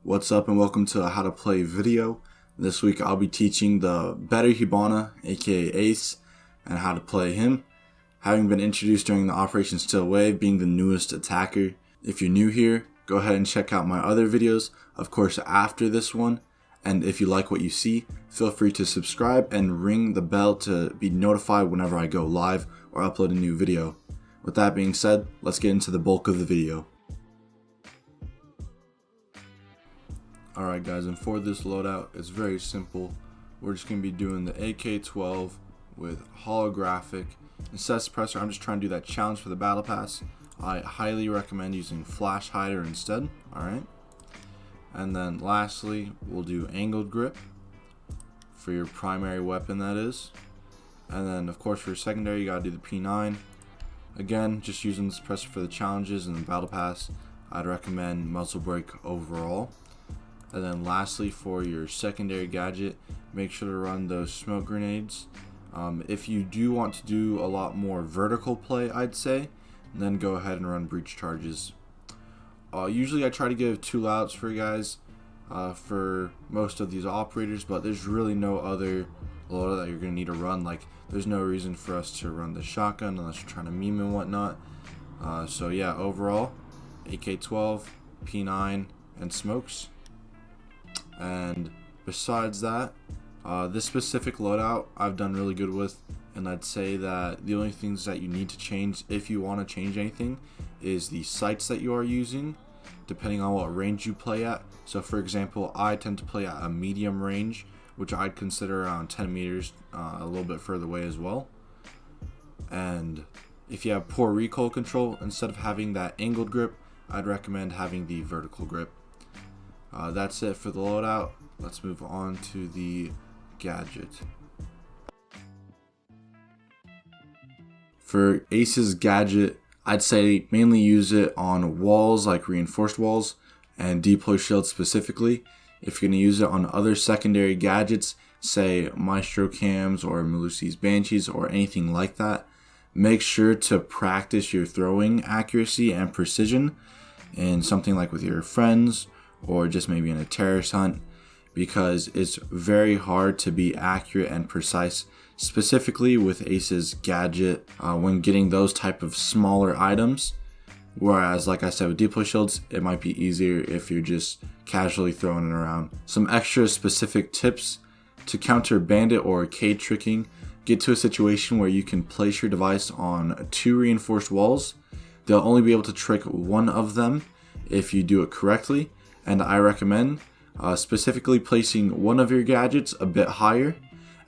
What's up and welcome to a how to play video. This week I'll be teaching the better Hibana, aka Ace, and how to play him. Having been introduced during the Operation Still Wave, being the newest attacker. If you're new here, go ahead and check out my other videos, of course after this one. And if you like what you see, feel free to subscribe and ring the bell to be notified whenever I go live or upload a new video. With that being said, let's get into the bulk of the video. Alright guys, and for this loadout, it's very simple. We're just going to be doing the AK-12 with holographic. Instead of suppressor, I'm just trying to do that challenge for the battle pass. I highly recommend using flash hider instead. Alright. And then lastly, we'll do angled grip for your primary weapon, that is. And then of course for your secondary, you gotta do the P9. Again, just using the suppressor for the challenges and the battle pass. I'd recommend muzzle brake overall. And then lastly, for your secondary gadget, make sure to run those smoke grenades. If you do want to do a lot more vertical play, I'd say, then go ahead and run breach charges. Usually I try to give 2 loadouts for you guys for most of these operators, but there's really no other loadout that you're going to need to run. Like, there's no reason for us to run the shotgun unless you're trying to meme and whatnot. So yeah, overall, AK-12, P9, and smokes. And besides that, this specific loadout I've done really good with, and I'd say that the only things that you need to change, if you want to change anything, is the sights that you are using, depending on what range you play at. So for example, I tend to play at a medium range, which I'd consider around 10 meters, a little bit further away as well. And if you have poor recoil control, instead of having that angled grip, I'd recommend having the vertical grip. That's it for the loadout. Let's move on to the gadget. For Ace's gadget, I'd say mainly use it on walls, like reinforced walls, and deploy shields specifically. If you're going to use it on other secondary gadgets, say Maestro Cams or Malusi's Banshees or anything like that, make sure to practice your throwing accuracy and precision in something like with your friends, or just maybe in a terrorist hunt, because it's very hard to be accurate and precise, specifically with Ace's gadget when getting those type of smaller items. Whereas, like I said, with deploy shields, it might be easier if you're just casually throwing it around. Some extra specific tips to counter bandit or arcade tricking: get to a situation where you can place your device on 2 reinforced walls. They'll only be able to trick one of them if you do it correctly. And I recommend specifically placing one of your gadgets a bit higher,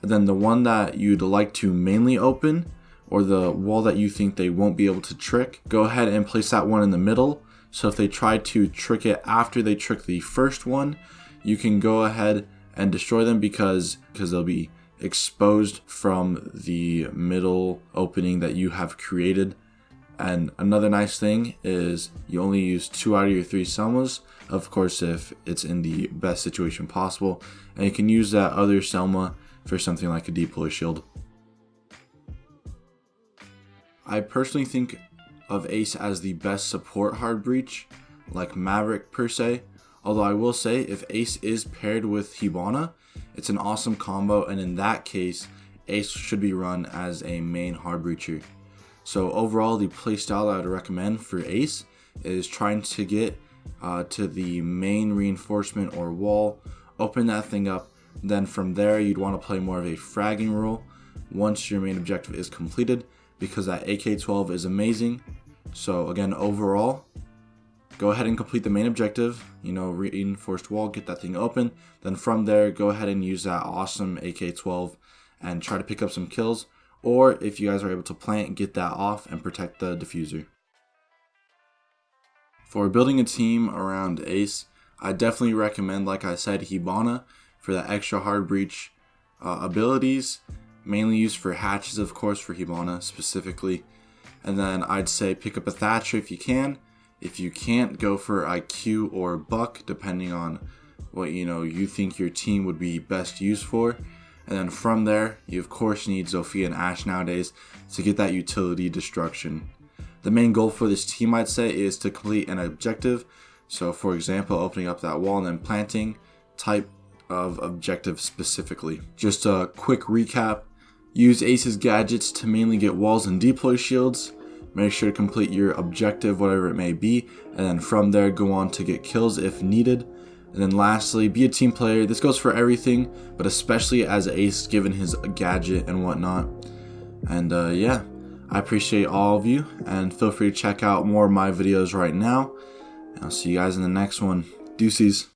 and then the one that you'd like to mainly open, or the wall that you think they won't be able to trick, go ahead and place that one in the middle. So if they try to trick it after they trick the first one, you can go ahead and destroy them because they'll be exposed from the middle opening that you have created. And another nice thing is you only use 2 out of your 3 Selmas, of course if it's in the best situation possible, and you can use that other Selma for something like a deploy shield. I personally think of Ace as the best support hard breach, like Maverick per se, although I will say if Ace is paired with Hibana, it's an awesome combo, and in that case Ace should be run as a main hard breacher. So overall, the playstyle I would recommend for Ace is trying to get to the main reinforcement or wall, open that thing up, then from there you'd want to play more of a fragging rule once your main objective is completed, because that AK-12 is amazing. So again, overall, go ahead and complete the main objective, reinforced wall, get that thing open, then from there go ahead and use that awesome AK-12 and try to pick up some kills. Or if you guys are able to plant, get that off and protect the diffuser. For building a team around Ace, I definitely recommend, like I said, Hibana for the extra hard breach abilities, mainly used for hatches, of course, for Hibana specifically. And then I'd say pick up a Thatcher if you can. If you can't, go for IQ or Buck, depending on what you think your team would be best used for. And then from there, you of course need Zofia and Ash nowadays to get that utility destruction. The main goal for this team, I'd say, is to complete an objective So for example, opening up that wall and then planting, type of objective specifically. Just a quick recap: use Ace's gadgets to mainly get walls and deploy shields. Make sure to complete your objective, whatever it may be, and then from there go on to get kills if needed. And then lastly, be a team player. This goes for everything, but especially as Ace, given his gadget and whatnot. And yeah, I appreciate all of you, and feel free to check out more of my videos right now. And I'll see you guys in the next one. Deuces.